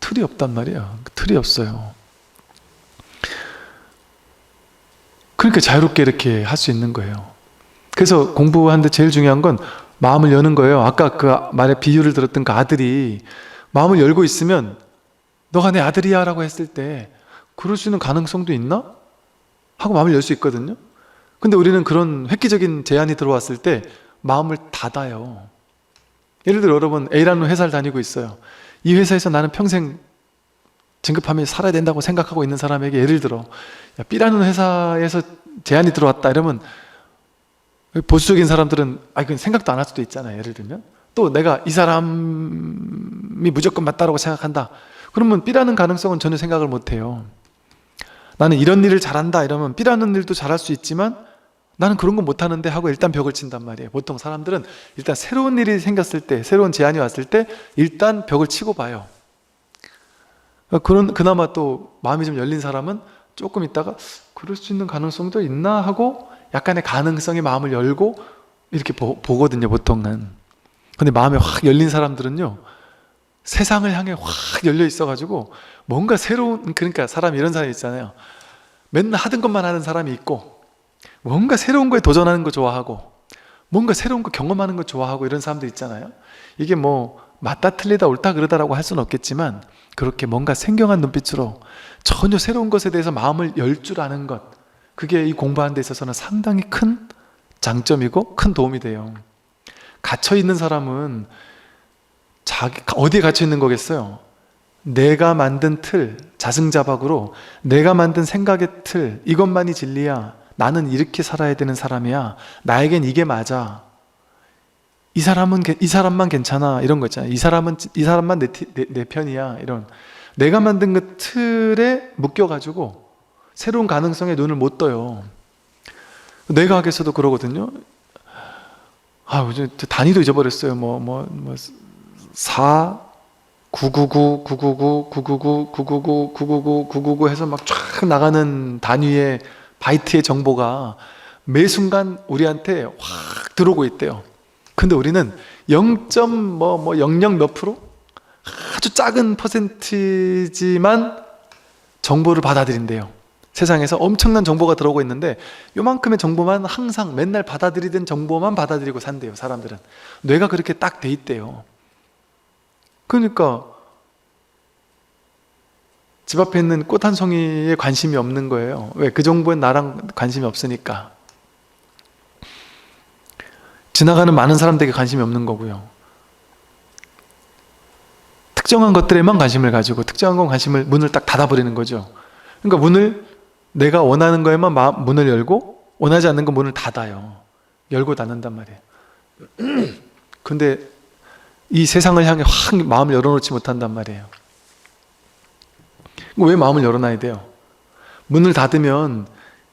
틀이 없단 말이에요. 틀이 없어요. 그러니까 자유롭게 이렇게 할 수 있는 거예요. 그래서 공부하는데 제일 중요한 건 마음을 여는 거예요. 아까 그 말의 비유를 들었던 그 아들이 마음을 열고 있으면 너가 내 아들이야 라고 했을 때 그럴 수 있는 가능성도 있나? 하고 마음을 열 수 있거든요. 근데 우리는 그런 획기적인 제안이 들어왔을 때 마음을 닫아요. 예를 들어 여러분 A라는 회사를 다니고 있어요. 이 회사에서 나는 평생 진급하면서 살아야 된다고 생각하고 있는 사람에게 예를 들어 야, B라는 회사에서 제안이 들어왔다 이러면 보수적인 사람들은 그건 생각도 안 할 수도 있잖아요. 예를 들면 또 내가 이 사람이 무조건 맞다라고 생각한다. 그러면 B라는 가능성은 전혀 생각을 못 해요. 나는 이런 일을 잘한다 이러면 B라는 일도 잘할 수 있지만 나는 그런 거 못하는데 하고 일단 벽을 친단 말이에요. 보통 사람들은 일단 새로운 일이 생겼을 때, 새로운 제안이 왔을 때 일단 벽을 치고 봐요. 그나마 또 마음이 좀 열린 사람은 조금 있다가 그럴 수 있는 가능성도 있나 하고 약간의 가능성에 마음을 열고 이렇게 보거든요, 보통은. 근데 마음이 확 열린 사람들은요, 세상을 향해 확 열려 있어가지고 뭔가 새로운, 그러니까 이런 사람이 있잖아요. 맨날 하던 것만 하는 사람이 있고 뭔가 새로운 거에 도전하는 거 좋아하고 뭔가 새로운 거 경험하는 거 좋아하고 이런 사람들 있잖아요. 이게 뭐 맞다 틀리다 옳다 그러다라고 할 수는 없겠지만 그렇게 뭔가 생경한 눈빛으로 전혀 새로운 것에 대해서 마음을 열 줄 아는 것, 그게 이 공부하는 데 있어서는 상당히 큰 장점이고 큰 도움이 돼요. 갇혀있는 사람은 어디에 갇혀있는 거겠어요? 내가 만든 틀, 자승자박으로 내가 만든 생각의 틀, 이것만이 진리야. 나는 이렇게 살아야 되는 사람이야. 나에겐 이게 맞아. 이 사람만 괜찮아. 이런 거 있잖아요. 이 사람만 내 편이야. 이런 내가 만든 그 틀에 묶여가지고 새로운 가능성에 눈을 못 떠요. 내과학에서도 그러거든요. 단위도 잊어버렸어요. 4, 999, 999, 999, 999, 999, 999 해서 막 쫙 나가는 단위의 바이트의 정보가 매 순간 우리한테 확 들어오고 있대요. 근데 우리는 0.00 몇 프로? 아주 작은 퍼센티지만 정보를 받아들인대요. 세상에서 엄청난 정보가 들어오고 있는데 요만큼의 정보만 항상 맨날 받아들이던 정보만 받아들이고 산대요. 사람들은 뇌가 그렇게 딱 돼 있대요. 그러니까 집 앞에 있는 꽃 한 송이에 관심이 없는 거예요. 왜? 그 정보엔 나랑 관심이 없으니까. 지나가는 많은 사람들에게 관심이 없는 거고요. 특정한 것들에만 관심을 가지고 특정한 건 문을 딱 닫아버리는 거죠. 그러니까 내가 원하는 거에만 문을 열고 원하지 않는 건 문을 닫아요. 열고 닫는단 말이에요. 근데 이 세상을 향해 확 마음을 열어놓지 못한단 말이에요. 왜 마음을 열어놔야 돼요? 문을 닫으면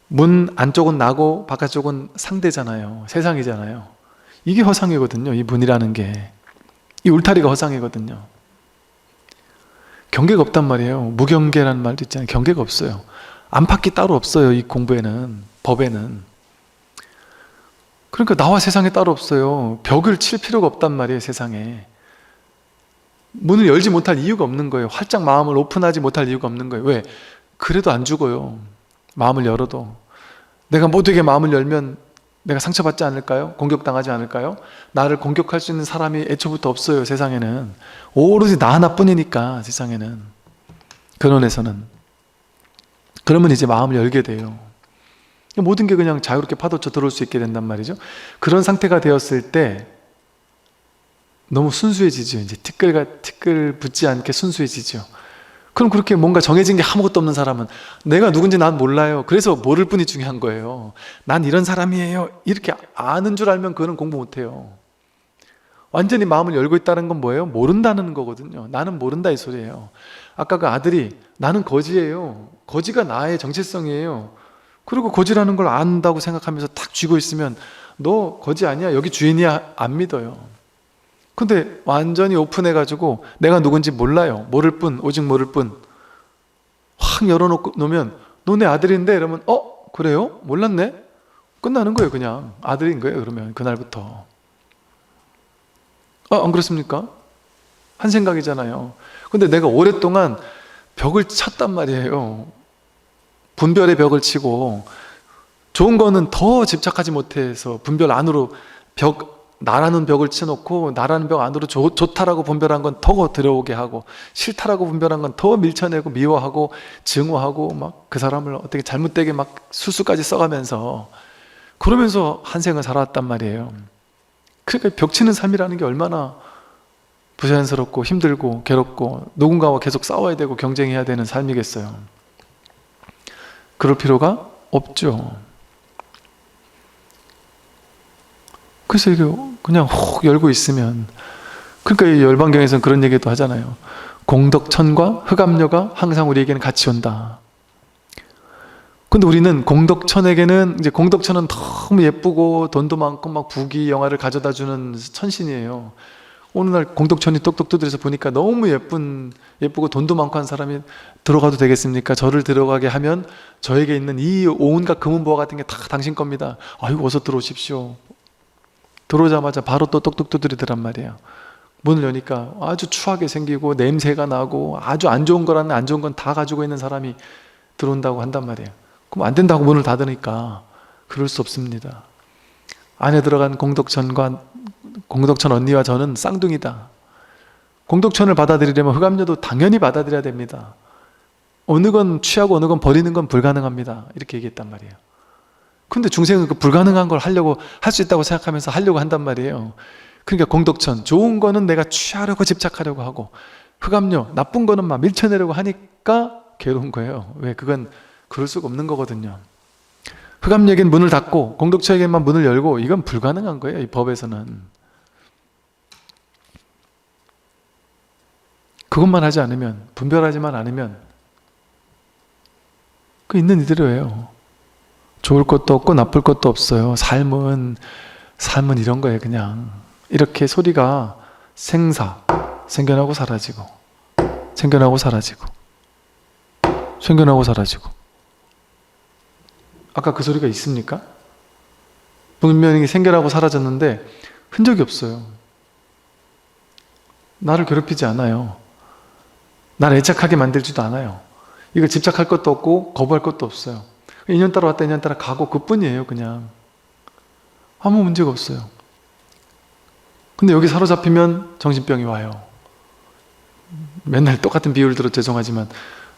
문 안쪽은 나고 바깥쪽은 상대잖아요. 세상이잖아요. 이게 허상이거든요. 이 문이라는 게. 이 울타리가 허상이거든요. 경계가 없단 말이에요. 무경계라는 말도 있잖아요. 경계가 없어요. 안팎이 따로 없어요. 이 공부에는, 법에는. 그러니까 나와 세상에 따로 없어요. 벽을 칠 필요가 없단 말이에요. 세상에. 문을 열지 못할 이유가 없는 거예요. 활짝 마음을 오픈하지 못할 이유가 없는 거예요. 왜? 그래도 안 죽어요. 마음을 열어도. 내가 모두에게 마음을 열면 내가 상처받지 않을까요? 공격당하지 않을까요? 나를 공격할 수 있는 사람이 애초부터 없어요. 세상에는. 오로지 나 하나뿐이니까. 세상에는. 근원에서는. 그러면 이제 마음을 열게 돼요. 모든 게 그냥 자유롭게 파도쳐 들어올 수 있게 된단 말이죠. 그런 상태가 되었을 때 너무 순수해지죠. 이제 티끌 붙지 않게 순수해지죠. 그럼 그렇게 뭔가 정해진 게 아무것도 없는 사람은 내가 누군지 난 몰라요. 그래서 모를 뿐이 중요한 거예요. 난 이런 사람이에요. 이렇게 아는 줄 알면 그거는 공부 못해요. 완전히 마음을 열고 있다는 건 뭐예요? 모른다는 거거든요. 나는 모른다 이 소리예요. 아까 그 아들이 나는 거지예요. 거지가 나의 정체성이에요. 그리고 거지라는 걸 안다고 생각하면서 탁 쥐고 있으면 너 거지 아니야? 여기 주인이야? 안 믿어요. 근데 완전히 오픈해가지고 내가 누군지 몰라요. 모를 뿐, 오직 모를 뿐. 확 열어놓으면 너 내 아들인데? 이러면 그래요? 몰랐네? 끝나는 거예요. 그냥 아들인 거예요. 그러면 그날부터. 안 그렇습니까? 한 생각이잖아요. 근데 내가 오랫동안 벽을 쳤단 말이에요. 분별의 벽을 치고, 좋은 거는 더 집착하지 못해서 분별 안으로 나라는 벽을 쳐놓고, 나라는 벽 안으로 좋다라고 분별한 건 더 들어오게 하고, 싫다라고 분별한 건 더 밀쳐내고 미워하고 증오하고 막 그 사람을 어떻게 잘못되게 막 수수까지 써가면서, 그러면서 한 생을 살아왔단 말이에요. 그러니까 벽 치는 삶이라는 게 얼마나 부자연스럽고 힘들고 괴롭고 누군가와 계속 싸워야 되고 경쟁해야 되는 삶이겠어요. 그럴 필요가 없죠. 그래서 이게 그냥 혹 열고 있으면, 그러니까 이 열반경에서는 그런 얘기도 하잖아요. 공덕천과 흑암녀가 항상 우리에게는 같이 온다. 근데 우리는 공덕천에게는, 이제 공덕천은 너무 예쁘고 돈도 많고 막 부귀 영화를 가져다 주는 천신이에요. 어느 날 공덕천이 똑똑 두드려서 보니까 너무 예쁘고 돈도 많고 한 사람이 들어가도 되겠습니까? 저를 들어가게 하면 저에게 있는 이 온갖 금은보화 같은 게 다 당신 겁니다. 아이고 어서 들어오십시오. 들어오자마자 바로 또 똑똑 두드리더란 말이에요. 문을 여니까 아주 추하게 생기고 냄새가 나고 아주 안 좋은 거라는 안 좋은 건 다 가지고 있는 사람이 들어온다고 한단 말이에요. 그럼 안 된다고 문을 닫으니까 그럴 수 없습니다. 안에 들어간 공덕천 언니와 저는 쌍둥이다. 공덕천을 받아들이려면 흑암녀도 당연히 받아들여야 됩니다. 어느 건 취하고 어느 건 버리는 건 불가능합니다. 이렇게 얘기했단 말이에요. 근데 중생은 그 불가능한 걸 하려고, 할 수 있다고 생각하면서 하려고 한단 말이에요. 그러니까 공덕천, 좋은 거는 내가 취하려고 집착하려고 하고, 흑암녀, 나쁜 거는 막 밀쳐내려고 하니까 괴로운 거예요. 왜? 그건 그럴 수가 없는 거거든요. 흑암녀에겐 문을 닫고 공덕천에게만 문을 열고, 이건 불가능한 거예요. 이 법에서는. 그것만 하지 않으면, 분별하지만 않으면 그 있는 이대로예요. 좋을 것도 없고 나쁠 것도 없어요. 삶은 이런 거예요. 그냥 이렇게 소리가 생겨나고 사라지고, 생겨나고 사라지고, 생겨나고 사라지고. 아까 그 소리가 있습니까? 분명히 생겨나고 사라졌는데 흔적이 없어요. 나를 괴롭히지 않아요. 나를 애착하게 만들지도 않아요. 이거 집착할 것도 없고 거부할 것도 없어요. 인연 따라 왔다 인연 따라 가고 그뿐이에요. 그냥 아무 문제가 없어요. 근데 여기 사로잡히면 정신병이 와요. 맨날 똑같은 비유를 들어 죄송하지만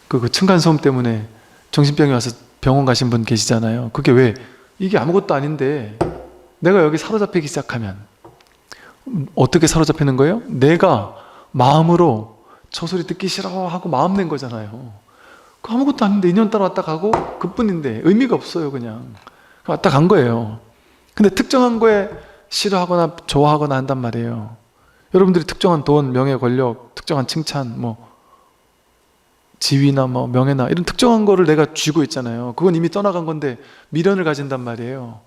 그 층간소음 때문에 정신병이 와서 병원 가신 분 계시잖아요. 그게 왜? 이게 아무것도 아닌데 내가 여기 사로잡히기 시작하면 어떻게 사로잡히는 거예요? 내가 마음으로 저 소리 듣기 싫어 하고 마음 낸 거잖아요. 아무것도 아닌데 인연 따라 왔다 가고 그뿐인데 의미가 없어요. 그냥 왔다 간 거예요. 근데 특정한 거에 싫어하거나 좋아하거나 한단 말이에요. 여러분들이 특정한 돈, 명예, 권력, 특정한 칭찬, 뭐 지위나 뭐 명예나 이런 특정한 거를 내가 쥐고 있잖아요. 그건 이미 떠나간 건데 미련을 가진단 말이에요.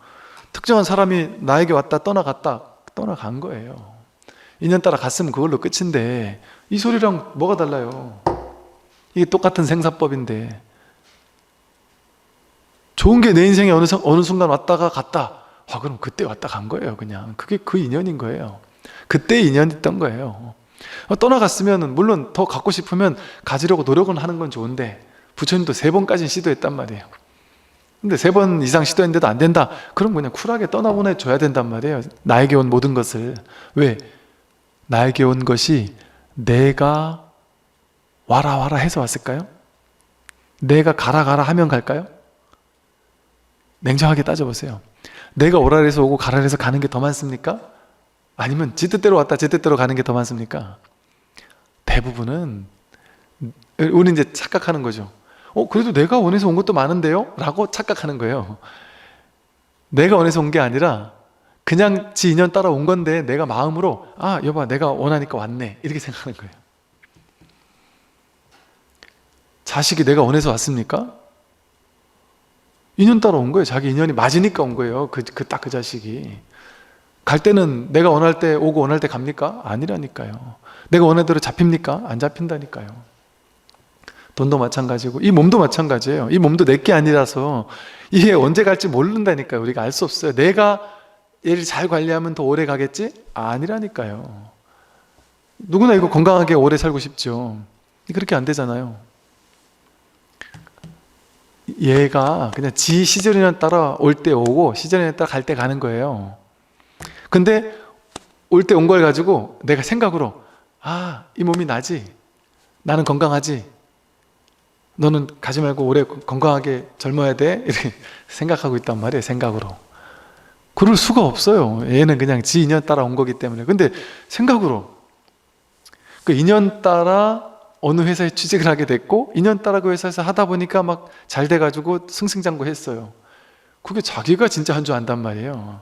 특정한 사람이 나에게 왔다 떠나간 거예요. 인연 따라 갔으면 그걸로 끝인데 이 소리랑 뭐가 달라요? 이게 똑같은 생사법인데, 좋은 게 내 인생에 어느 순간 왔다가 갔다. 그럼 그때 왔다 간 거예요. 그냥 그게 그 인연인 거예요. 그때 인연이었던 거예요. 떠나갔으면 물론 더 갖고 싶으면 가지려고 노력은 하는 건 좋은데, 부처님도 3번까지는 시도했단 말이에요. 근데 3번 이상 시도했는데도 안 된다. 그럼 그냥 쿨하게 떠나보내줘야 된단 말이에요. 나에게 온 모든 것을. 왜? 나에게 온 것이 내가 와라 해서 왔을까요? 내가 가라 하면 갈까요? 냉정하게 따져보세요. 내가 오라 해서 오고 가라 해서 가는 게 더 많습니까? 아니면 지 뜻대로 왔다 지 뜻대로 가는 게 더 많습니까? 대부분은 우리 이제 착각하는 거죠. 그래도 내가 원해서 온 것도 많은데요? 라고 착각하는 거예요. 내가 원해서 온 게 아니라 그냥 지 인연 따라 온 건데 내가 마음으로 여봐 내가 원하니까 왔네 이렇게 생각하는 거예요. 자식이 내가 원해서 왔습니까? 인연 따라 온 거예요. 자기 인연이 맞으니까 온 거예요. 딱 그 자식이. 갈 때는 내가 원할 때 오고 원할 때 갑니까? 아니라니까요. 내가 원하는 대로 잡힙니까? 안 잡힌다니까요. 돈도 마찬가지고 이 몸도 마찬가지예요. 이 몸도 내게 아니라서 이게 언제 갈지 모른다니까요. 우리가 알 수 없어요. 내가 얘를 잘 관리하면 더 오래 가겠지? 아니라니까요. 누구나 이거 건강하게 오래 살고 싶죠. 그렇게 안 되잖아요. 얘가 그냥 지 시절이나 따라 올 때 오고 시절이나 따라 갈 때 가는 거예요. 근데 올 때 온 걸 가지고 내가 생각으로 이 몸이 나지, 나는 건강하지, 너는 가지 말고 오래 건강하게 젊어야 돼, 이렇게 생각하고 있단 말이에요. 생각으로. 그럴 수가 없어요. 얘는 그냥 지 인연 따라 온 거기 때문에. 근데 생각으로 그 인연 따라 어느 회사에 취직을 하게 됐고, 인연 따라 그 회사에서 하다 보니까 막 잘 돼가지고 승승장구했어요. 그게 자기가 진짜 한 줄 안단 말이에요.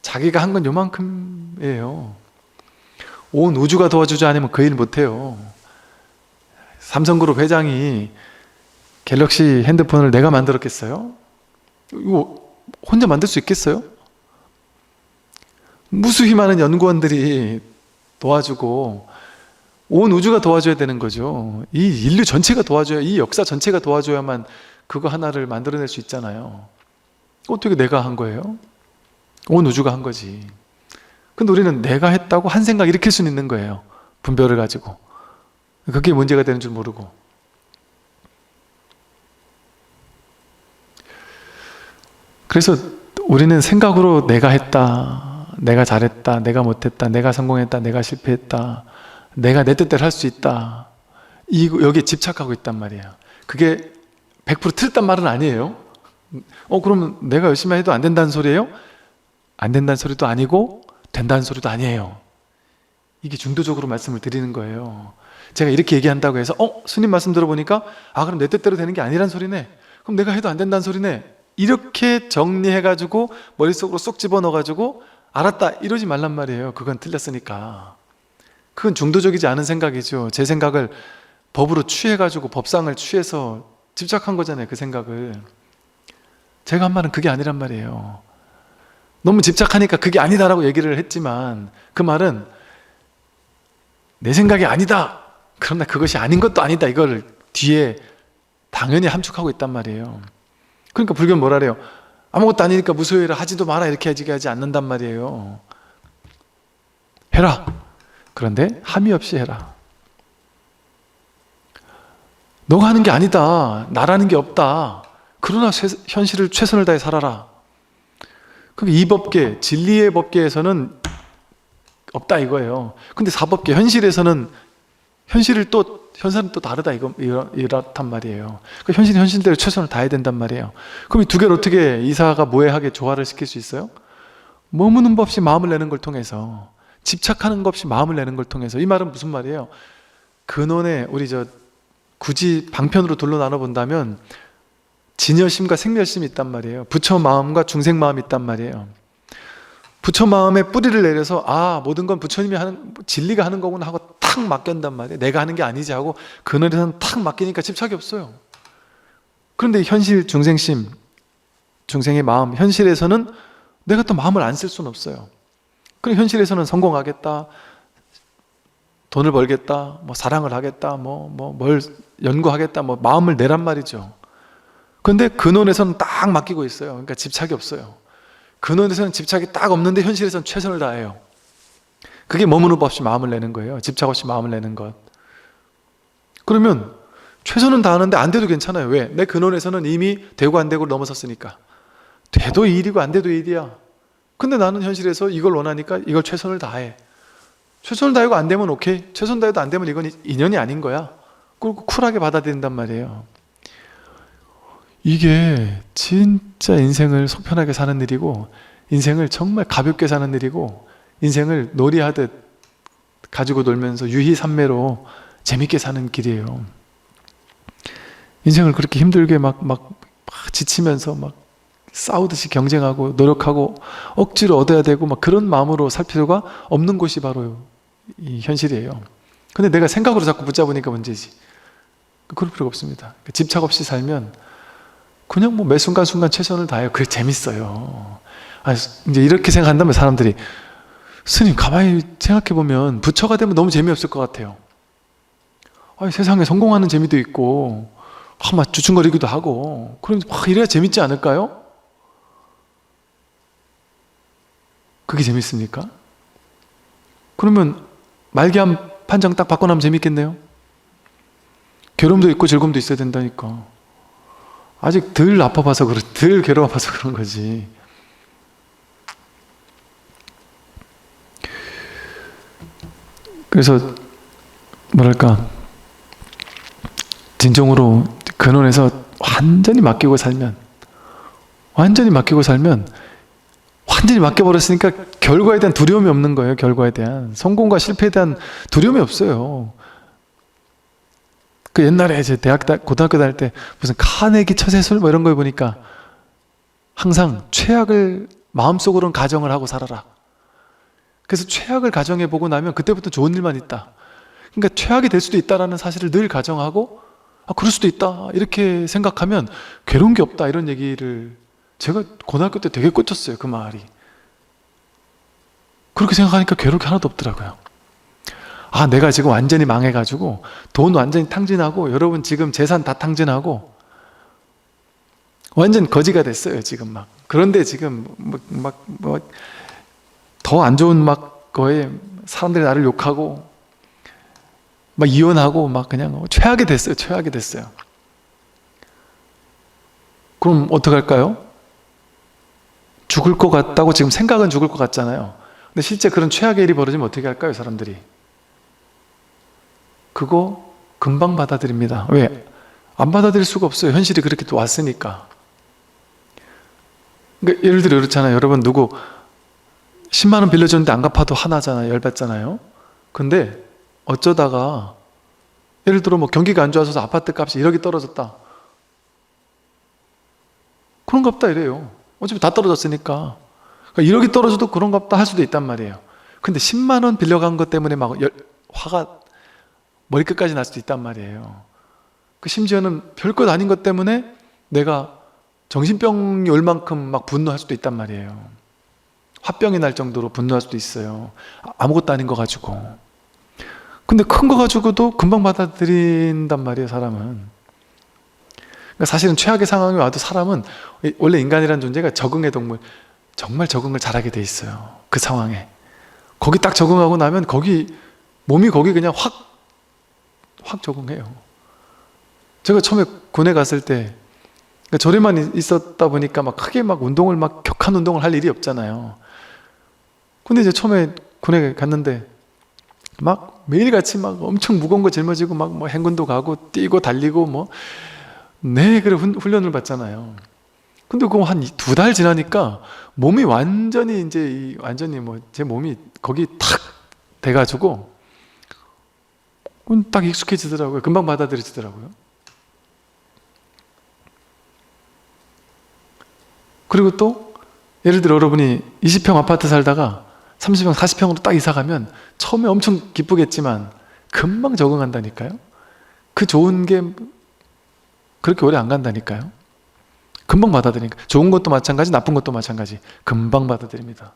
자기가 한 건 요만큼이에요. 온 우주가 도와주지 않으면 그 일 못해요. 삼성그룹 회장이 갤럭시 핸드폰을 내가 만들었겠어요? 이거 혼자 만들 수 있겠어요? 무수히 많은 연구원들이 도와주고 온 우주가 도와줘야 되는 거죠. 이 인류 전체가 도와줘야, 이 역사 전체가 도와줘야만 그거 하나를 만들어낼 수 있잖아요. 어떻게 내가 한 거예요? 온 우주가 한 거지. 근데 우리는 내가 했다고 한 생각 일으킬 수는 있는 거예요. 분별을 가지고. 그게 문제가 되는 줄 모르고. 그래서 우리는 생각으로 내가 했다, 내가 잘했다, 내가 못했다, 내가 성공했다, 내가 실패했다, 내가 내 뜻대로 할 수 있다, 여기에 집착하고 있단 말이에요. 그게 100% 틀렸단 말은 아니에요. 그러면 내가 열심히 해도 안 된다는 소리예요? 안 된다는 소리도 아니고 된다는 소리도 아니에요. 이게 중도적으로 말씀을 드리는 거예요. 제가 이렇게 얘기한다고 해서 스님 말씀 들어보니까 그럼 내 뜻대로 되는 게 아니란 소리네, 그럼 내가 해도 안 된다는 소리네, 이렇게 정리해가지고 머릿속으로 쏙 집어넣어가지고 알았다 이러지 말란 말이에요. 그건 틀렸으니까. 그건 중도적이지 않은 생각이죠. 제 생각을 법으로 취해가지고 법상을 취해서 집착한 거잖아요. 그 생각을. 제가 한 말은 그게 아니란 말이에요. 너무 집착하니까 그게 아니다라고 얘기를 했지만, 그 말은 내 생각이 아니다, 그러나 그것이 아닌 것도 아니다, 이걸 뒤에 당연히 함축하고 있단 말이에요. 그러니까 불교는 뭐라 그래요? 아무것도 아니니까 무소유해라, 하지도 마라, 이렇게 하지 않는단 말이에요. 해라. 그런데 함의 없이 해라. 너가 하는 게 아니다, 나라는 게 없다, 그러나 현실을 최선을 다해 살아라. 그러니까 이 법계, 진리의 법계에서는 없다 이거예요. 근데 사법계, 현실에서는 현실은 또 다르다, 이렇단 말이에요. 그러니까 현실은 현실대로 최선을 다해야 된단 말이에요. 그럼 이 두 개를 어떻게 이사가 모해하게 조화를 시킬 수 있어요? 머무는 법 없이 마음을 내는 걸 통해서, 집착하는 것 없이 마음을 내는 걸 통해서. 이 말은 무슨 말이에요? 근원에 우리 굳이 방편으로 둘로 나눠본다면 진여심과 생멸심이 있단 말이에요. 부처 마음과 중생 마음이 있단 말이에요. 부처 마음에 뿌리를 내려서 모든 건 부처님이 하는, 진리가 하는 거구나 하고 탁 맡긴단 말이에요. 내가 하는 게 아니지 하고 그늘에서는 탁 맡기니까 집착이 없어요. 그런데 현실 중생심, 중생의 마음, 현실에서는 내가 또 마음을 안 쓸 수는 없어요. 그럼 현실에서는 성공하겠다, 돈을 벌겠다, 사랑을 하겠다, 뭘 연구하겠다, 마음을 내란 말이죠. 그런데 근원에서는 딱 맡기고 있어요. 그러니까 집착이 없어요. 근원에서는 집착이 딱 없는데 현실에서는 최선을 다해요. 그게 머무는 법 없이 마음을 내는 거예요. 집착 없이 마음을 내는 것. 그러면 최선은 다하는데 안 돼도 괜찮아요. 왜? 내 근원에서는 이미 되고 안 되고를 넘어섰으니까. 돼도 일이고 안 돼도 일이야. 근데 나는 현실에서 이걸 원하니까 이걸 최선을 다해. 최선을 다하고 안 되면 오케이. 최선 다해도 안 되면 이건 인연이 아닌 거야. 그리고 쿨하게 받아들인단 말이에요. 이게 진짜 인생을 속편하게 사는 일이고, 인생을 정말 가볍게 사는 일이고, 인생을 놀이하듯 가지고 놀면서 유희산매로 재밌게 사는 길이에요. 인생을 그렇게 힘들게 막 지치면서 막 싸우듯이 경쟁하고 노력하고 억지로 얻어야 되고 그런 마음으로 살 필요가 없는 곳이 바로 이 현실이에요. 근데 내가 생각으로 자꾸 붙잡으니까 문제지. 그럴 필요가 없습니다. 집착 없이 살면 그냥 매 순간순간 최선을 다해요. 그게 재밌어요. 이제 이렇게 생각한다면 사람들이, 스님 가만히 생각해보면 부처가 되면 너무 재미없을 것 같아요. 세상에 성공하는 재미도 있고 막 주춤거리기도 하고, 그럼 이래야 재밌지 않을까요? 그게 재밌습니까? 그러면 말기암 판정 딱 받고 나면 재밌겠네요. 괴로움도 있고 즐거움도 있어야 된다니까. 아직 덜 아파봐서 덜 괴로워봐서 그런 거지. 그래서 뭐랄까, 진정으로 근원에서 완전히 맡기고 살면, 완전히 맡겨버렸으니까 결과에 대한 두려움이 없는 거예요. 결과에 대한, 성공과 실패에 대한 두려움이 없어요. 그 옛날에 제 고등학교 다닐 때 무슨 카네기 처세술 뭐 이런 거 보니까 항상 최악을 마음속으로는 가정을 하고 살아라. 그래서 최악을 가정해보고 나면 그때부터 좋은 일만 있다. 그러니까 최악이 될 수도 있다라는 사실을 늘 가정하고, 아, 그럴 수도 있다 이렇게 생각하면 괴로운 게 없다, 이런 얘기를 제가 고등학교 때 되게 꽂혔어요. 그 말이. 그렇게 생각하니까 괴로울 게 하나도 없더라고요. 아, 내가 지금 완전히 망해가지고 돈 완전히 탕진하고, 여러분 지금 재산 다 탕진하고 완전 거지가 됐어요 지금 막. 그런데 지금 더 안 좋은 거에 사람들이 나를 욕하고 막 이혼하고 막 그냥 최악이 됐어요. 최악이 됐어요. 그럼 어떡할까요? 죽을 것 같다고 지금 생각은 죽을 것 같잖아요. 근데 실제 그런 최악의 일이 벌어지면 어떻게 할까요, 사람들이? 그거 금방 받아들입니다. 왜? 안 받아들일 수가 없어요. 현실이 그렇게 또 왔으니까. 그러니까 예를 들어 그렇잖아요. 여러분, 누구 10만 원 빌려줬는데 안 갚아도 화나잖아요. 열받잖아요. 근데 어쩌다가 예를 들어 뭐 경기가 안 좋아서 아파트 값이 1억이 떨어졌다. 그런갑다 이래요. 어차피 다 떨어졌으니까. 그러니까 1억이 떨어져도 그런갑다 할 수도 있단 말이에요. 근데 10만 원 빌려간 것 때문에 막 화가 머리끝까지 날 수도 있단 말이에요. 그 심지어는 별것 아닌 것 때문에 내가 정신병이 올 만큼 막 분노할 수도 있단 말이에요. 화병이 날 정도로 분노할 수도 있어요. 아무것도 아닌 거 가지고. 근데 큰 거 가지고도 금방 받아들인단 말이에요, 사람은. 그러니까 사실은 최악의 상황이 와도 사람은, 원래 인간이라는 존재가 적응의 동물, 정말 적응을 잘하게 돼 있어요. 그 상황에. 거기 딱 적응하고 나면 몸이 거기 그냥 확 적응해요. 제가 처음에 군에 갔을 때, 그러니까 저리만 있었다 보니까 막 크게 막 격한 운동을 할 일이 없잖아요. 근데 이제 처음에 군에 갔는데 막 매일같이 막 엄청 무거운 거 짊어지고 막 뭐 행군도 가고 뛰고 달리고 뭐, 네, 그래 훈련을 받잖아요. 근데 그거 한 2달 지나니까 몸이 완전히 제 몸이 거기 탁 돼가지고 딱 익숙해지더라고요. 금방 받아들여지더라고요. 그리고 또 예를 들어 여러분이 20평 아파트 살다가 30평, 40평으로 딱 이사 가면 처음에 엄청 기쁘겠지만 금방 적응한다니까요. 그 좋은 게 그렇게 오래 안 간다니까요. 금방 받아들이니까. 좋은 것도 마찬가지, 나쁜 것도 마찬가지. 금방 받아들입니다.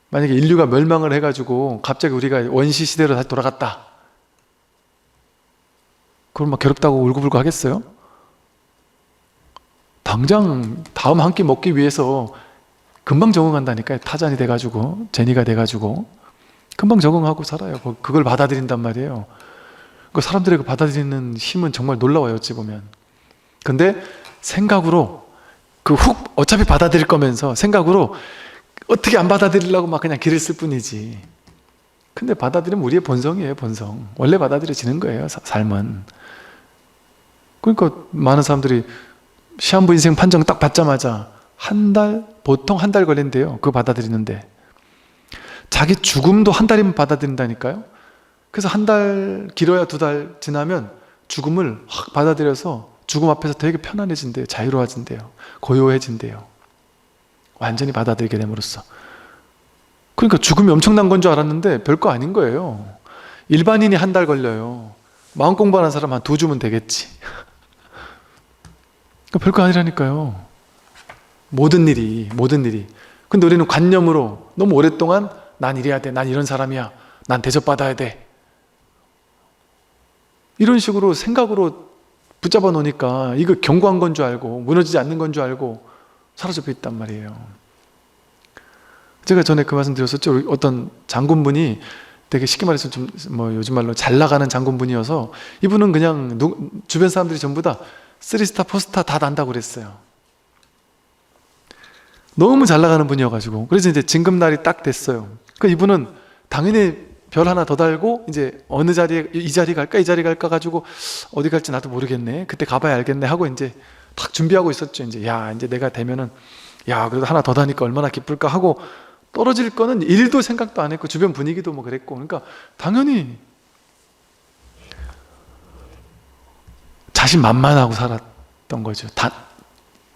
만약에 인류가 멸망을 해가지고 갑자기 우리가 원시 시대로 다시 돌아갔다. 그럼 막 괴롭다고 울고불고 하겠어요? 당장 다음 한 끼 먹기 위해서 금방 적응한다니까요. 타잔이 돼가지고, 제니가 돼가지고 금방 적응하고 살아요. 그걸 받아들인단 말이에요. 그 사람들의 그 받아들이는 힘은 정말 놀라워요, 어찌 보면. 근데 생각으로 어차피 받아들일 거면서 생각으로 어떻게 안 받아들이려고 막 그냥 길을 쓸 뿐이지. 근데 받아들이면 우리의 본성이에요, 본성. 원래 받아들여지는 거예요, 삶은. 그러니까 많은 사람들이 시한부 인생 판정 딱 받자마자 보통 한 달 걸린대요. 그거 받아들이는데. 자기 죽음도 한 달이면 받아들인다니까요. 그래서 한 달, 길어야 2달 지나면 죽음을 확 받아들여서 죽음 앞에서 되게 편안해진대요. 자유로워진대요. 고요해진대요. 완전히 받아들이게 됨으로써. 그러니까 죽음이 엄청난 건 줄 알았는데 별거 아닌 거예요. 일반인이 한 달 걸려요. 마음 공부하는 사람 한 2주면 되겠지. 그러니까 별거 아니라니까요. 모든 일이. 근데 우리는 관념으로 너무 오랫동안 난 이래야 돼, 난 이런 사람이야, 난 대접받아야 돼, 이런 식으로 생각으로 붙잡아 놓으니까 이거 견고한 건 줄 알고 무너지지 않는 건 줄 알고 사로잡혀 있단 말이에요. 제가 전에 그 말씀 드렸었죠. 어떤 장군분이 되게 쉽게 말해서 좀 뭐 요즘 말로 잘 나가는 장군분이어서 이분은 그냥 주변 사람들이 전부 다 3스타, 4스타 다 난다고 그랬어요. 너무 잘 나가는 분이어가지고. 그래서 이제 진급날이 딱 됐어요. 그 이분은 당연히 별 하나 더 달고 이제 어느 자리에 이 자리 갈까 이 자리 갈까 가지고 어디 갈지 나도 모르겠네. 그때 가봐야 알겠네 하고 이제 딱 준비하고 있었죠. 이제 야 이제 내가 되면은 야 그래도 하나 더 다니까 얼마나 기쁠까 하고 떨어질 거는 일도 생각도 안 했고 주변 분위기도 뭐 그랬고 그러니까 당연히 자신만만하고 살았던 거죠.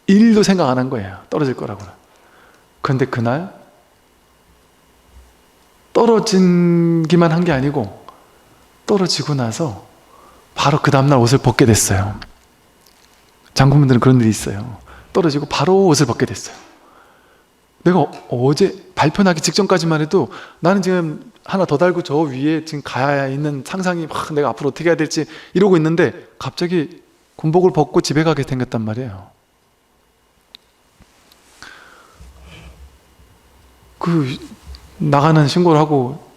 일도 생각 안 한 거예요. 떨어질 거라고는. 그런데 그날 떨어지기만 한 게 아니고 떨어지고 나서 바로 그 다음날 옷을 벗게 됐어요. 장군분들은 그런 일이 있어요. 떨어지고 바로 옷을 벗게 됐어요. 내가 어제 발표나기 직전까지만 해도 나는 지금 하나 더 달고 저 위에 지금 가야 있는 상상이 막 내가 앞으로 어떻게 해야 될지 이러고 있는데 갑자기 군복을 벗고 집에 가게 생겼단 말이에요. 그 나가는 신고를 하고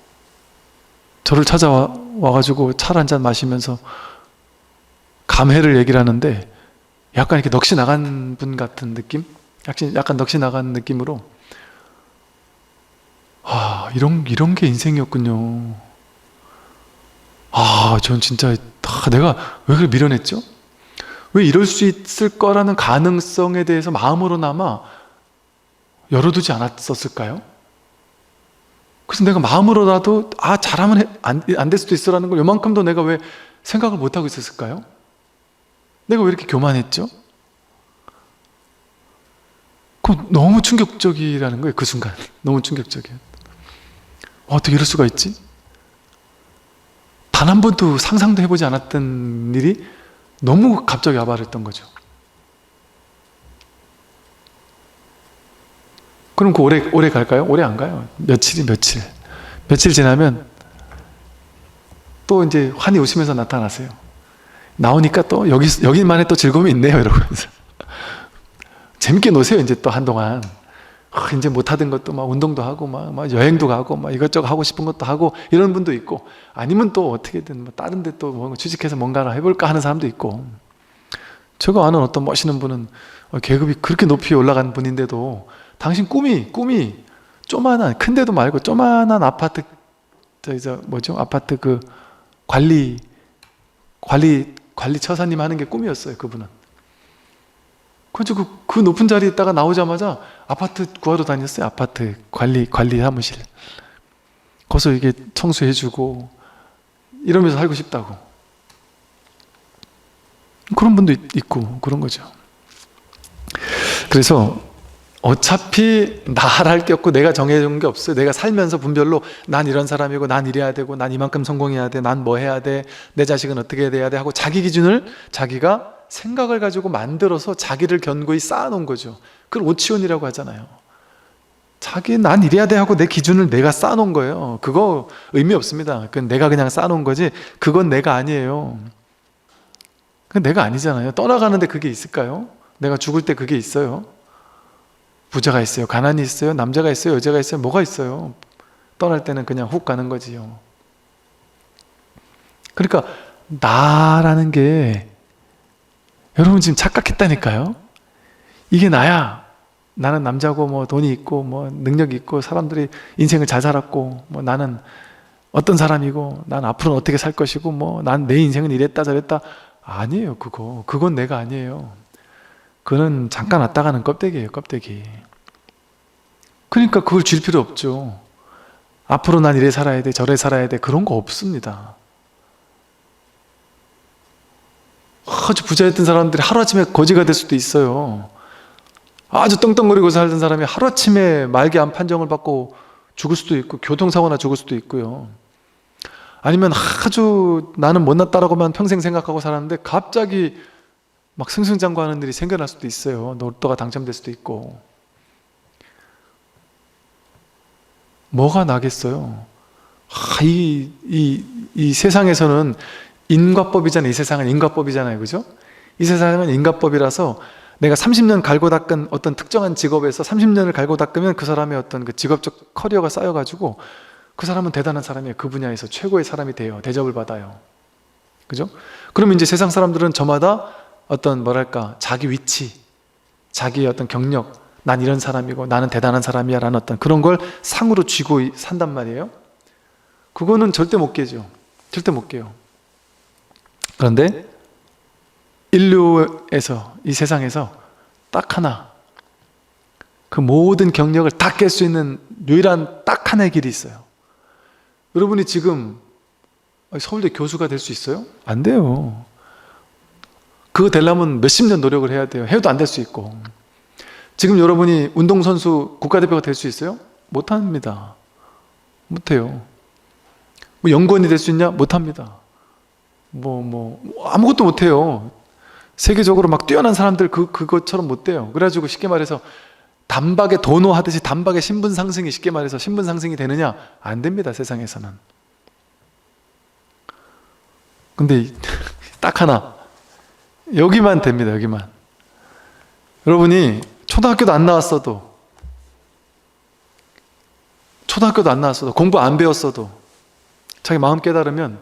저를 찾아와가지고 차를 한잔 마시면서 감회를 얘기를 하는데 약간 이렇게 넋이 나간 분 같은 느낌? 약간 넋이 나간 느낌으로 이런 게 인생이었군요. 전 진짜 내가 왜 그걸 밀어냈죠? 왜 이럴 수 있을 거라는 가능성에 대해서 마음으로나마 열어두지 않았었을까요? 그래서 내가 마음으로라도 잘하면 안 될 수도 있어라는 걸 요만큼도 내가 왜 생각을 못하고 있었을까요? 내가 왜 이렇게 교만했죠? 그럼 너무 충격적이라는 거예요. 그 순간 너무 충격적이에요. 어떻게 이럴 수가 있지? 단 한 번도 상상도 해보지 않았던 일이 너무 갑자기 와버렸던 거죠. 그럼 그 오래 갈까요? 오래 안 가요. 며칠 지나면 또 이제 환히 웃으면서 나타나세요. 나오니까 또 여기만의 또 즐거움이 있네요. 이러면서 재밌게 노세요. 이제 또 한동안 이제 못하던 것도 막 운동도 하고 막 여행도 가고 막 이것저것 하고 싶은 것도 하고 이런 분도 있고 아니면 또 어떻게든 뭐 다른 데 또 뭔가 취직해서 뭔가를 해볼까 하는 사람도 있고 제가 아는 어떤 멋있는 분은 계급이 그렇게 높이 올라간 분인데도 당신 꿈이 조만한 큰 데도 말고 조만한 아파트 아파트 그 관리 처사님 하는 게 꿈이었어요. 그분은. 그래서 그 높은 자리에 있다가 나오자마자 아파트 구하러 다녔어요. 아파트 관리 사무실. 거기서 이게 청소해주고 이러면서 살고 싶다고. 그런 분도 있고 그런 거죠. 그래서 어차피 나할 게 없고 내가 정해준 게 없어요. 내가 살면서 분별로 난 이런 사람이고 난 이래야 되고 난 이만큼 성공해야 돼. 난 뭐 해야 돼. 내 자식은 어떻게 돼야 돼 하고 자기 기준을 자기가 생각을 가지고 만들어서 자기를 견고히 쌓아놓은 거죠. 그걸 오치온이라고 하잖아요. 난 이래야 돼 하고 내 기준을 내가 쌓아놓은 거예요. 그거 의미 없습니다. 그건 내가 그냥 쌓아놓은 거지 그건 내가 아니에요. 그건 내가 아니잖아요. 떠나가는데 그게 있을까요? 내가 죽을 때 그게 있어요? 부자가 있어요? 가난이 있어요? 남자가 있어요? 여자가 있어요? 뭐가 있어요? 떠날 때는 그냥 훅 가는 거지요. 그러니까 나라는 게 여러분 지금 착각했다니까요. 이게 나야. 나는 남자고 뭐 돈이 있고 뭐 능력이 있고 사람들이 인생을 잘 살았고 뭐 나는 어떤 사람이고 난 앞으로는 어떻게 살 것이고 뭐 난 내 인생은 이랬다 저랬다. 아니에요. 그건 내가 아니에요. 그는 잠깐 왔다 가는 껍데기예요. 껍데기. 그러니까 그걸 줄 필요 없죠. 앞으로 난 이래 살아야 돼 저래 살아야 돼 그런 거 없습니다. 아주 부자였던 사람들이 하루아침에 거지가 될 수도 있어요. 아주 떵떵거리고 살던 사람이 하루아침에 말기암 판정을 받고 죽을 수도 있고 교통사고나 죽을 수도 있고요. 아니면 아주 나는 못났다라고만 평생 생각하고 살았는데 갑자기 막 승승장구하는 일이 생겨날 수도 있어요. 로또가 당첨될 수도 있고. 뭐가 나겠어요? 이 세상에서는 인과법이잖아요. 이 세상은 인과법이잖아요. 그죠? 이 세상은 인과법이라서 내가 30년 갈고 닦은 어떤 특정한 직업에서 30년을 갈고 닦으면 그 사람의 어떤 그 직업적 커리어가 쌓여가지고 그 사람은 대단한 사람이에요. 그 분야에서 최고의 사람이 돼요. 대접을 받아요. 그죠? 그러면 이제 세상 사람들은 저마다 어떤 뭐랄까 자기 위치, 자기의 어떤 경력, 난 이런 사람이고 나는 대단한 사람이야 라는 어떤 그런 걸 상으로 쥐고 산단 말이에요. 그거는 절대 못 깨죠. 절대 못 깨요. 그런데 인류에서, 이 세상에서 딱 하나, 그 모든 경력을 다 깰 수 있는 유일한 딱 하나의 길이 있어요. 여러분이 지금 서울대 교수가 될 수 있어요? 안 돼요. 그거 되려면 몇십 년 노력을 해야 돼요. 해도 안 될 수 있고. 지금 여러분이 운동선수 국가대표가 될 수 있어요? 못합니다. 못해요. 뭐 연구원이 될 수 있냐? 못합니다. 아무것도 못해요. 세계적으로 막 뛰어난 사람들 그것처럼 못 돼요. 그래가지고 쉽게 말해서 단박에 도노 하듯이 단박에 신분 상승이, 쉽게 말해서 신분 상승이 되느냐? 안 됩니다, 세상에서는. 근데 딱 하나, 여기만 됩니다. 여기만. 여러분이 초등학교도 안 나왔어도 공부 안 배웠어도 자기 마음 깨달으면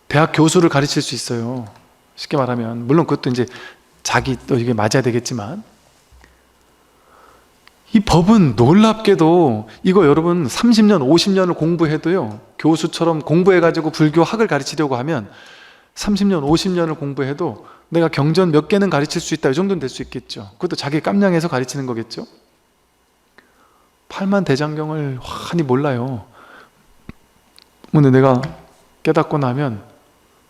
대학 교수를 가르칠 수 있어요. 쉽게 말하면. 물론 그것도 이제 자기 또 이게 맞아야 되겠지만, 이 법은 놀랍게도 이거 여러분 30년 50년을 공부해도요, 교수처럼 공부해가지고 불교학을 가르치려고 하면 30년 50년을 공부해도 내가 경전 몇 개는 가르칠 수 있다, 이 정도는 될 수 있겠죠. 그것도 자기 깜냥해서 가르치는 거겠죠. 팔만대장경을 환히 몰라요. 근데 내가 깨닫고 나면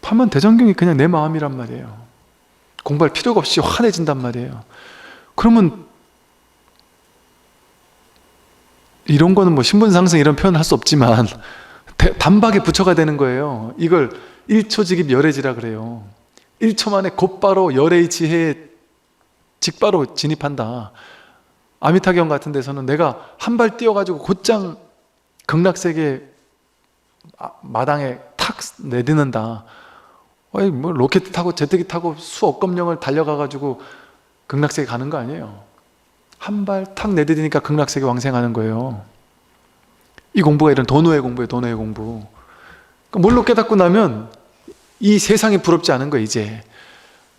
팔만대장경이 그냥 내 마음이란 말이에요. 공부할 필요가 없이 환해진단 말이에요. 그러면 이런 거는 뭐 신분상승 이런 표현을 할 수 없지만 단박에 부처가 되는 거예요. 이걸 일초직입 열애지라 그래요. 1초 만에 곧바로 열애의 지혜에 직바로 진입한다. 아미타경 같은 데서는 내가 한 발 뛰어가지고 곧장 극락세계 마당에 탁 내딛는다. 뭐 로켓 타고 제트기 타고 수억 검령을 달려가가지고 극락세계 가는 거 아니에요. 한 발 탁 내디디니까 극락세계 왕생하는 거예요. 이 공부가 이런 도노의 공부예요. 도노의 공부. 뭘로 깨닫고 나면 이 세상이 부럽지 않은 거예요. 이제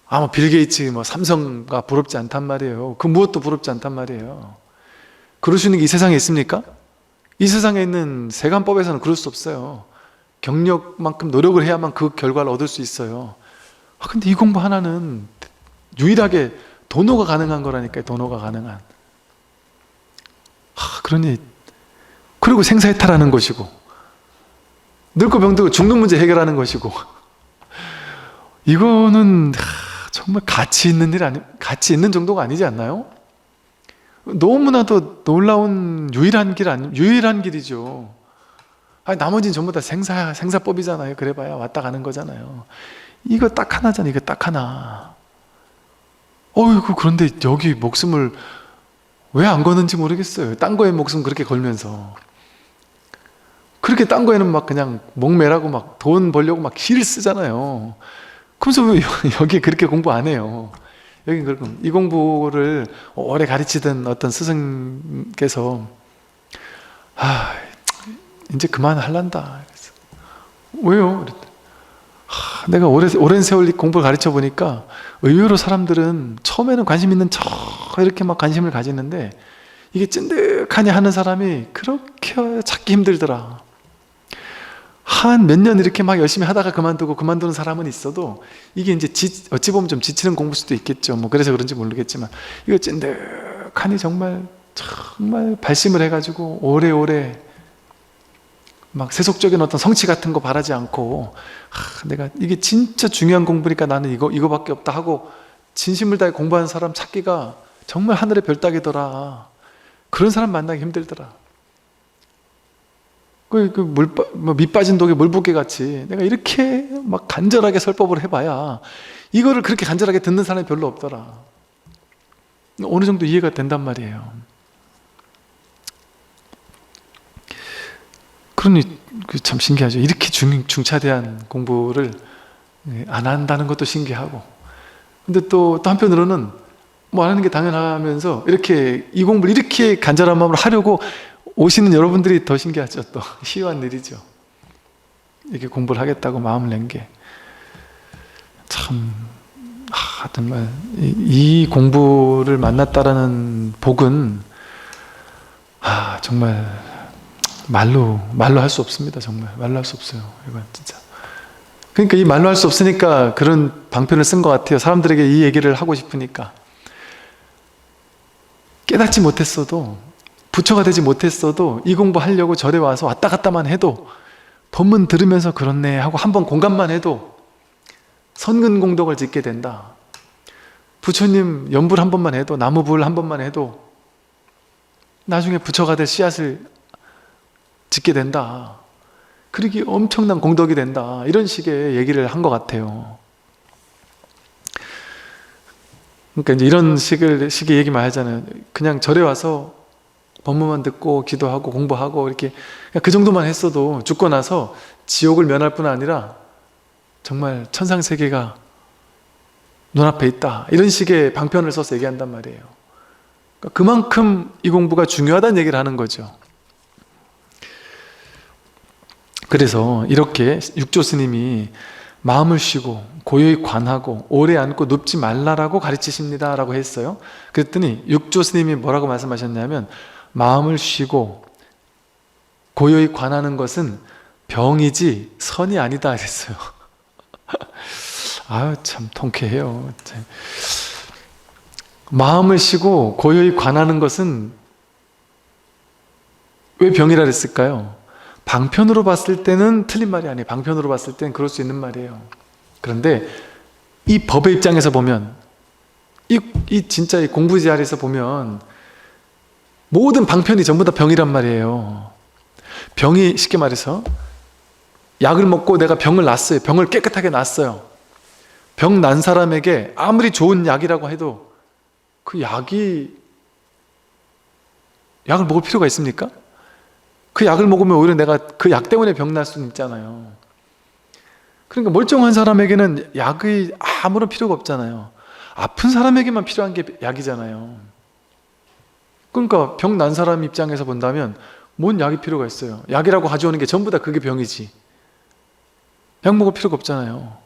아마 빌 게이츠, 뭐 삼성가 부럽지 않단 말이에요. 그 무엇도 부럽지 않단 말이에요. 그럴 수 있는 게 이 세상에 있습니까? 이 세상에 있는 세간법에서는 그럴 수 없어요. 경력만큼 노력을 해야만 그 결과를 얻을 수 있어요. 근데 이 공부 하나는 유일하게 도노가 가능한 거라니까요. 도노가 가능한. 그러니, 그리고 생사해탈하는 것이고, 늙고 병들고 죽는 문제 해결하는 것이고, 이거는 정말 가치 있는 가치 있는 정도가 아니지 않나요? 너무나도 놀라운 유일한 길이죠. 나머지는 전부 다 생사법이잖아요. 그래봐야 왔다 가는 거잖아요. 이거 딱 하나잖아요. 이거 딱 하나. 그런데 여기 목숨을 왜 안 거는지 모르겠어요. 딴 거에 목숨 그렇게 걸면서. 그렇게 딴 거에는 막 그냥 목매라고 막 돈 벌려고 막 길 쓰잖아요. 그러면서 왜 여기 그렇게 공부 안 해요? 여기 이 공부를 오래 가르치던 어떤 스승께서 이제 그만할란다. 왜요? 내가 오랜 세월 이 공부를 가르쳐 보니까 의외로 사람들은 처음에는 관심 있는 척 이렇게 막 관심을 가지는데 이게 찐득하니 하는 사람이 그렇게 찾기 힘들더라. 한 몇 년 이렇게 막 열심히 하다가 그만두는 사람은 있어도 이게 이제 어찌 보면 좀 지치는 공부일 수도 있겠죠. 뭐 그래서 그런지 모르겠지만 이거 찐득하니 정말 발심을 해가지고 오래오래 막 세속적인 어떤 성취 같은 거 바라지 않고 내가 이게 진짜 중요한 공부니까 나는 이거밖에 없다 하고 진심을 다해 공부하는 사람 찾기가 정말 하늘의 별따기더라. 그런 사람 만나기 힘들더라. 밑 빠진 독에 물 붓기 같이 내가 이렇게 막 간절하게 설법을 해봐야 이거를 그렇게 간절하게 듣는 사람이 별로 없더라. 어느 정도 이해가 된단 말이에요. 그러니 참 신기하죠. 이렇게 중차대한 공부를 안 한다는 것도 신기하고, 근데 또 한편으로는 뭐 안 하는 게 당연하면서 이렇게 이 공부를 이렇게 간절한 마음으로 하려고 오시는 여러분들이 더 신기하죠. 또 희한한 일이죠. 이렇게 공부를 하겠다고 마음을 낸 게 참, 정말 이 공부를 만났다라는 복은 정말 말로 할 수 없습니다. 정말 말로 할 수 없어요. 이건 진짜. 그러니까 이 말로 할 수 없으니까 그런 방편을 쓴 것 같아요. 사람들에게 이 얘기를 하고 싶으니까. 깨닫지 못했어도, 부처가 되지 못했어도 이 공부하려고 절에 와서 왔다 갔다만 해도, 법문 들으면서 그렇네 하고 한번 공감만 해도 선근공덕을 짓게 된다. 부처님 연불 한 번만 해도, 나무불 한 번만 해도 나중에 부처가 될 씨앗을 짓게 된다. 그러기 엄청난 공덕이 된다. 이런 식의 얘기를 한 것 같아요. 그러니까 이제 이런 식의 얘기만 하잖아요. 그냥 절에 와서 법문만 듣고 기도하고 공부하고 이렇게 그 정도만 했어도 죽고 나서 지옥을 면할 뿐 아니라 정말 천상세계가 눈앞에 있다. 이런 식의 방편을 써서 얘기한단 말이에요. 그러니까 그만큼 이 공부가 중요하다는 얘기를 하는 거죠. 그래서 이렇게 육조 스님이 마음을 쉬고 고요히 관하고 오래 앉고 눕지 말라라고 가르치십니다 라고 했어요. 그랬더니 육조 스님이 뭐라고 말씀하셨냐면, 마음을 쉬고 고요히 관하는 것은 병이지 선이 아니다 그랬어요. 참 통쾌해요. 마음을 쉬고 고요히 관하는 것은 왜 병이라 그랬을까요? 방편으로 봤을 때는 틀린 말이 아니에요. 방편으로 봤을 때는 그럴 수 있는 말이에요. 그런데 이 법의 입장에서 보면, 진짜 이 공부 자리에서 보면 모든 방편이 전부 다 병이란 말이에요. 병이 쉽게 말해서 약을 먹고 내가 병을 놨어요. 병을 깨끗하게 놨어요. 병 난 사람에게 아무리 좋은 약이라고 해도 그 약을 먹을 필요가 있습니까? 그 약을 먹으면 오히려 내가 그 약 때문에 병 날 수는 있잖아요. 그러니까 멀쩡한 사람에게는 약이 아무런 필요가 없잖아요. 아픈 사람에게만 필요한 게 약이잖아요. 그러니까 병 난 사람 입장에서 본다면 뭔 약이 필요가 있어요? 약이라고 가져오는 게 전부 다 그게 병이지. 약 먹을 필요가 없잖아요.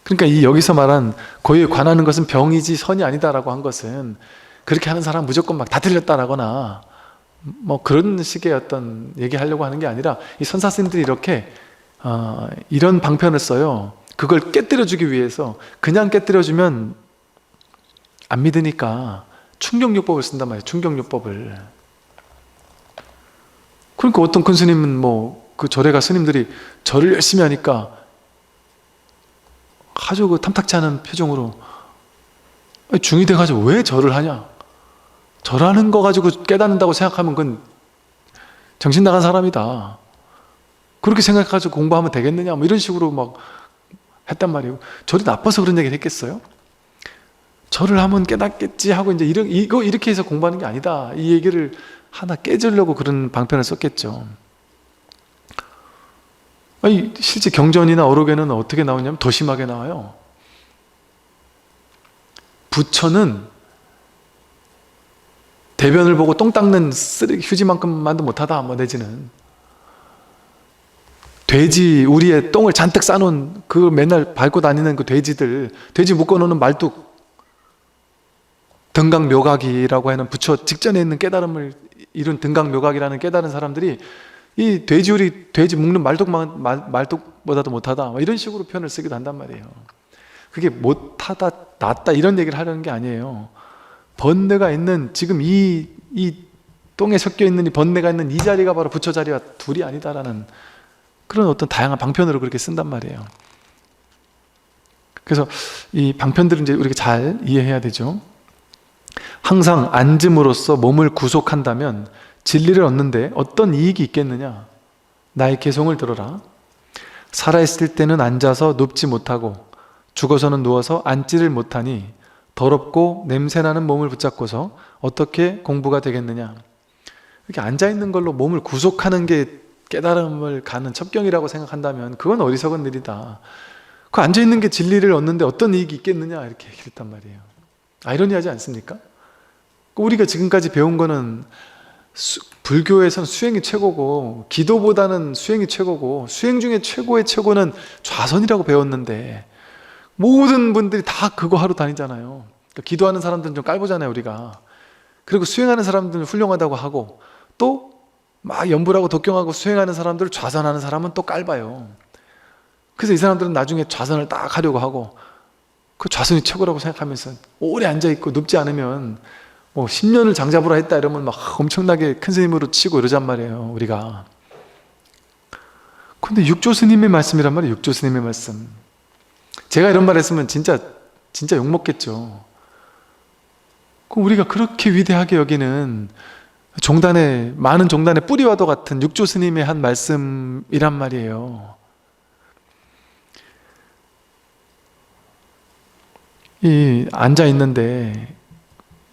그러니까 여기서 말한 고요히 관하는 것은 병이지 선이 아니다라고 한 것은, 그렇게 하는 사람 무조건 막 다 틀렸다라거나 뭐 그런 식의 어떤 얘기하려고 하는 게 아니라, 이 선사스님들이 이렇게 이런 방편을 써요. 그걸 깨뜨려주기 위해서. 그냥 깨뜨려주면 안 믿으니까 충격요법을 쓴단 말이에요. 충격요법을. 그러니까 어떤 큰 스님은 그 절에 가 스님들이 절을 열심히 하니까 아주 그 탐탁치 않은 표정으로, 중이 돼가지고 왜 절을 하냐? 절하는 거 가지고 깨닫는다고 생각하면 그건 정신 나간 사람이다. 그렇게 생각해가지고 공부하면 되겠느냐? 이런 식으로 막 했단 말이에요. 절이 나빠서 그런 얘기를 했겠어요? 절을 하면 깨닫겠지 하고 이제 이렇게 해서 공부하는 게 아니다. 이 얘기를 하나 깨주려고 그런 방편을 썼겠죠. 실제 경전이나 어록에는 어떻게 나오냐면 더 심하게 나와요. 부처는 대변을 보고 똥 닦는 쓰레기 휴지만큼만도 못하다, 내지는 돼지 우리의 똥을 잔뜩 싸놓은 그 맨날 밟고 다니는 그 돼지 묶어놓는 말뚝, 등각묘각이라고 하는 부처 직전에 있는 깨달음을 이룬 등각묘각이라는 깨달은 사람들이 이 돼지 묶는 말뚝보다도 못하다, 이런 식으로 표현을 쓰기도 한단 말이에요. 그게 못하다, 낫다 이런 얘기를 하려는 게 아니에요. 번뇌가 있는, 지금 이 똥에 섞여 있는 이 번뇌가 있는 이 자리가 바로 부처 자리와 둘이 아니다라는 그런 어떤 다양한 방편으로 그렇게 쓴단 말이에요. 그래서 이 방편들은 이제 우리가 잘 이해해야 되죠. 항상 앉음으로써 몸을 구속한다면 진리를 얻는데 어떤 이익이 있겠느냐? 나의 개송을 들어라. 살아있을 때는 앉아서 눕지 못하고 죽어서는 누워서 앉지를 못하니 더럽고 냄새나는 몸을 붙잡고서 어떻게 공부가 되겠느냐? 이렇게 앉아있는 걸로 몸을 구속하는 게 깨달음을 가는 첩경이라고 생각한다면 그건 어리석은 일이다. 그 앉아있는 게 진리를 얻는데 어떤 이익이 있겠느냐? 이렇게 얘기했단 말이에요. 아이러니하지 않습니까? 우리가 지금까지 배운 거는 불교에서는 수행이 최고고 기도보다는 수행이 최고고 수행 중에 최고의 최고는 좌선이라고 배웠는데 모든 분들이 다 그거 하러 다니잖아요. 그러니까 기도하는 사람들은 좀 깔보잖아요 우리가. 그리고 수행하는 사람들은 훌륭하다고 하고 또 막 연불하고 독경하고 수행하는 사람들을 좌선하는 사람은 또 깔봐요. 그래서 이 사람들은 나중에 좌선을 딱 하려고 하고 그 좌선이 최고라고 생각하면서 오래 앉아있고 눕지 않으면 뭐 10년을 장자부라 했다 이러면 막 엄청나게 큰 스님으로 치고 이러잔 말이에요 우리가. 근데 육조 스님의 말씀이란 말이에요. 육조 스님의 말씀. 제가 이런 말 했으면 진짜 욕먹겠죠. 그럼 우리가 그렇게 위대하게 여기는 많은 종단의 뿌리와도 같은 육조 스님의 한 말씀이란 말이에요. 이 앉아있는데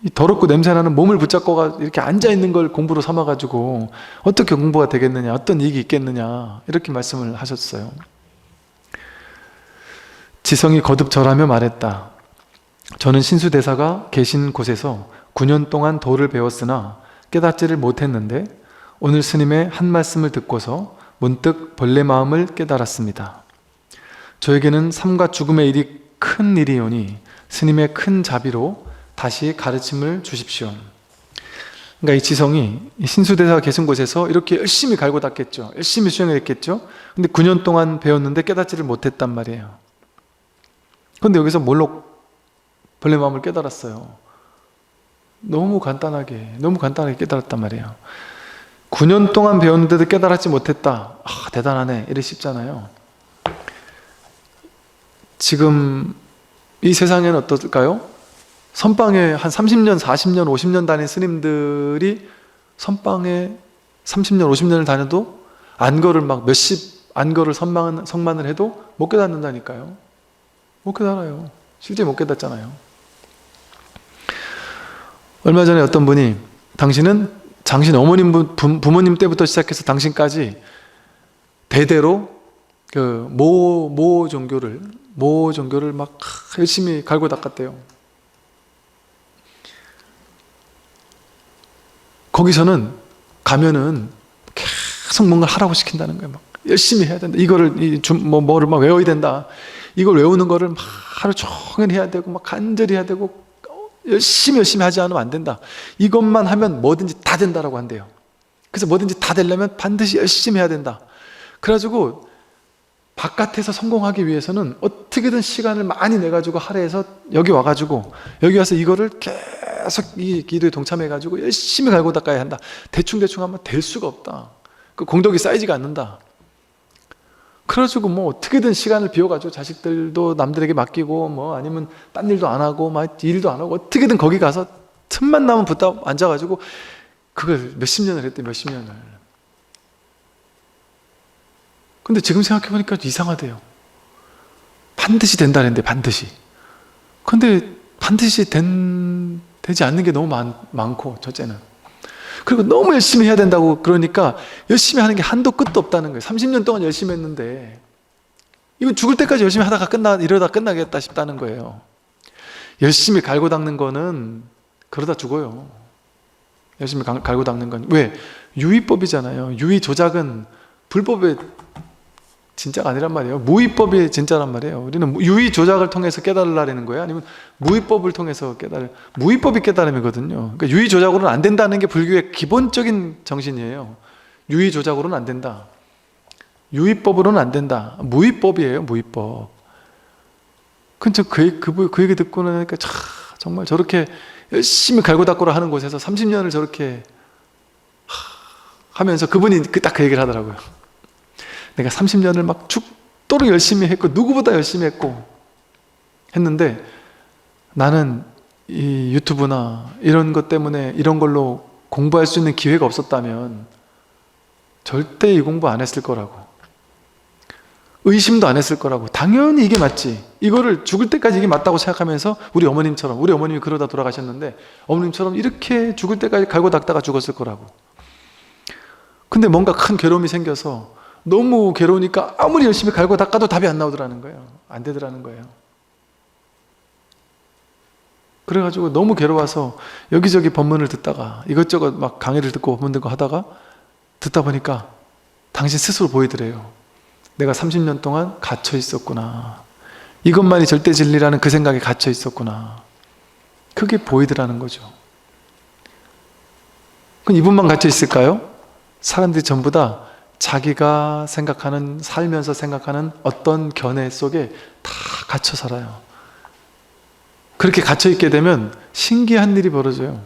이 더럽고 냄새나는 몸을 붙잡고 이렇게 앉아있는 걸 공부로 삼아가지고 어떻게 공부가 되겠느냐, 어떤 이익이 있겠느냐 이렇게 말씀을 하셨어요. 지성이 거듭 절하며 말했다. 저는 신수대사가 계신 곳에서 9년 동안 도를 배웠으나 깨닫지를 못했는데 오늘 스님의 한 말씀을 듣고서 문득 본래 마음을 깨달았습니다. 저에게는 삶과 죽음의 일이 큰 일이오니 스님의 큰 자비로 다시 가르침을 주십시오. 그러니까 이 지성이 신수대사가 계신 곳에서 이렇게 열심히 갈고 닦겠죠. 열심히 수행을 했겠죠. 근데 9년 동안 배웠는데 깨닫지를 못했단 말이에요. 근데 여기서 뭘로 본래 마음을 깨달았어요? 너무 간단하게 깨달았단 말이에요. 9년 동안 배웠는데도 깨달았지 못했다. 대단하네. 이래 싶잖아요. 지금 이 세상에는 어떨까요? 선방에 한 30년, 40년, 50년 다닌 스님들이 선방에 30년, 50년을 다녀도 안거를 막 안거를 성만을 해도 못 깨닫는다니까요. 못 깨달아요. 실제 못 깨닫잖아요. 얼마 전에 어떤 분이 당신은 부모님 때부터 시작해서 당신까지 대대로 그 모 종교를 막 열심히 갈고 닦았대요. 거기서는 가면은 계속 뭔가 하라고 시킨다는 거예요. 막 열심히 해야 된다. 이거를 뭐를 막 외워야 된다. 이걸 외우는 거를 막 하루 종일 해야 되고 막 간절히 해야 되고 열심히 하지 않으면 안 된다. 이것만 하면 뭐든지 다 된다라고 한대요. 그래서 뭐든지 다 되려면 반드시 열심히 해야 된다. 그래가지고 바깥에서 성공하기 위해서는 어떻게든 시간을 많이 내가지고 할애해서 여기 와가지고 여기 와서 이거를 계속 이 기도에 동참해가지고 열심히 갈고 닦아야 한다. 대충 하면 될 수가 없다. 그 공덕이 쌓이지가 않는다. 그래가지고 뭐 어떻게든 시간을 비워가지고 자식들도 남들에게 맡기고 뭐 아니면 딴 일도 안 하고 막 일도 안 하고 어떻게든 거기 가서 틈만 나면 붙어 앉아가지고 그걸 몇십 년을 했대. 몇십 년을. 근데 지금 생각해보니까 이상하대요. 반드시 된다는데 반드시. 근데 반드시 되지 않는 게 너무 많고 첫째는. 그리고 너무 열심히 해야 된다고 그러니까 열심히 하는 게 한도 끝도 없다는 거예요. 30년 동안 열심히 했는데 이건 죽을 때까지 열심히 하다가 이러다 끝나겠다 싶다는 거예요. 열심히 갈고 닦는 거는 그러다 죽어요. 열심히 갈고 닦는 건 왜? 유의법이잖아요. 유의 조작은 불법의 진짜가 아니란 말이에요. 무의법이 진짜란 말이에요. 우리는 유의 조작을 통해서 깨달으려는 거예요? 아니면 무의법을 통해서 무의법이 깨달음이거든요. 그러니까 유의 조작으로는 안 된다는 게 불교의 기본적인 정신이에요. 유의 조작으로는 안 된다. 유의법으로는 안 된다. 무의법이에요. 무의법. 근데 그 얘기 듣고 나니까 정말 저렇게 열심히 갈고 닦고라 하는 곳에서 30년을 저렇게 하면서 그분이 딱 그 얘기를 하더라고요. 내가 30년을 막 죽도록 열심히 했고 누구보다 열심히 했는데 나는 이 유튜브나 이런 것 때문에 이런 걸로 공부할 수 있는 기회가 없었다면 절대 이 공부 안 했을 거라고, 의심도 안 했을 거라고. 당연히 이게 맞지. 이거를 죽을 때까지 이게 맞다고 생각하면서 우리 어머님이 그러다 돌아가셨는데 어머님처럼 이렇게 죽을 때까지 갈고 닦다가 죽었을 거라고. 근데 뭔가 큰 괴로움이 생겨서 너무 괴로우니까 아무리 열심히 갈고 닦아도 답이 안 나오더라는 거예요. 안 되더라는 거예요. 그래가지고 너무 괴로워서 여기저기 법문을 듣다가 이것저것 막 강의를 듣고 법문 듣고 하다가 듣다 보니까 당신 스스로 보이더래요. 내가 30년 동안 갇혀 있었구나. 이것만이 절대 진리라는 그 생각에 갇혀 있었구나. 그게 보이더라는 거죠. 그럼 이분만 갇혀 있을까요? 사람들이 전부 다 자기가 생각하는, 살면서 생각하는 어떤 견해 속에 다 갇혀 살아요. 그렇게 갇혀 있게 되면 신기한 일이 벌어져요.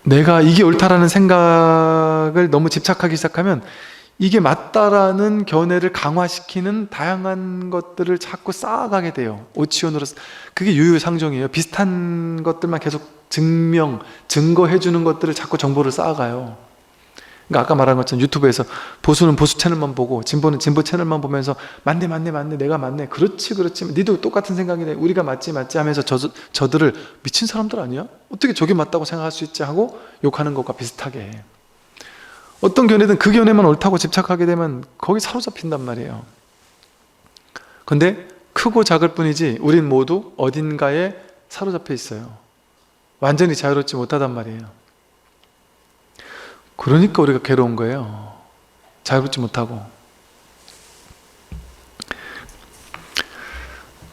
내가 이게 옳다라는 생각을 너무 집착하기 시작하면 이게 맞다라는 견해를 강화시키는 다양한 것들을 자꾸 쌓아가게 돼요. 오치온으로. 그게 유유상종이에요. 비슷한 것들만 계속 증거해 주는 것들을 자꾸 정보를 쌓아가요. 그러니까 아까 말한 것처럼 유튜브에서 보수는 보수 채널만 보고 진보는 진보 채널만 보면서 맞네 내가 맞네, 그렇지 니도 똑같은 생각이네, 우리가 맞지 하면서 저들을 미친 사람들 아니야? 어떻게 저게 맞다고 생각할 수 있지 하고 욕하는 것과 비슷하게, 어떤 견해든 그 견해만 옳다고 집착하게 되면 거기 사로잡힌단 말이에요. 근데 크고 작을 뿐이지 우린 모두 어딘가에 사로잡혀 있어요. 완전히 자유롭지 못하단 말이에요. 그러니까 우리가 괴로운 거예요. 자유롭지 못하고.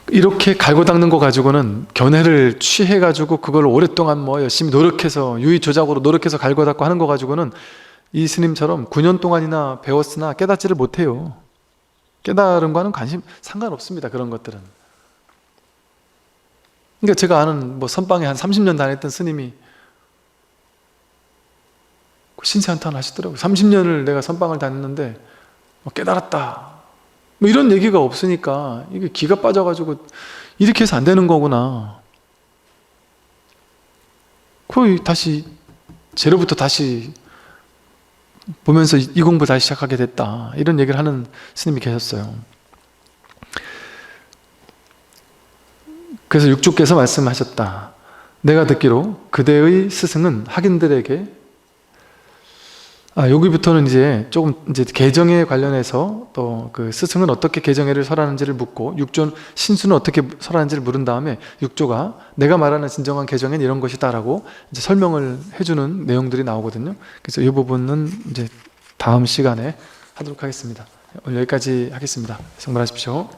이렇게 갈고 닦는 거 가지고는 견해를 취해가지고 그걸 오랫동안 뭐 열심히 노력해서 유의조작으로 노력해서 갈고 닦고 하는 거 가지고는 이 스님처럼 9년 동안이나 배웠으나 깨닫지를 못해요. 깨달은 거는 상관없습니다. 그런 것들은. 그러니까 제가 아는 뭐 선방에 한 30년 다녔던 스님이 신세한탄 하시더라고요. 30년을 내가 선방을 다녔는데 깨달았다, 뭐 이런 얘기가 없으니까 이게 기가 빠져가지고 이렇게 해서 안 되는 거구나, 거의 다시 제로부터 다시 보면서 이 공부 다시 시작하게 됐다, 이런 얘기를 하는 스님이 계셨어요. 그래서 육주께서 말씀하셨다. 내가 듣기로 그대의 스승은 학인들에게, 여기부터는 이제 조금 개정에 관련해서 또 그 스승은 어떻게 개정회를 설하는지를 묻고 신수는 어떻게 설하는지를 물은 다음에 육조가 내가 말하는 진정한 개정회는 이런 것이다라고 이제 설명을 해주는 내용들이 나오거든요. 그래서 이 부분은 이제 다음 시간에 하도록 하겠습니다. 오늘 여기까지 하겠습니다. 성불하십시오.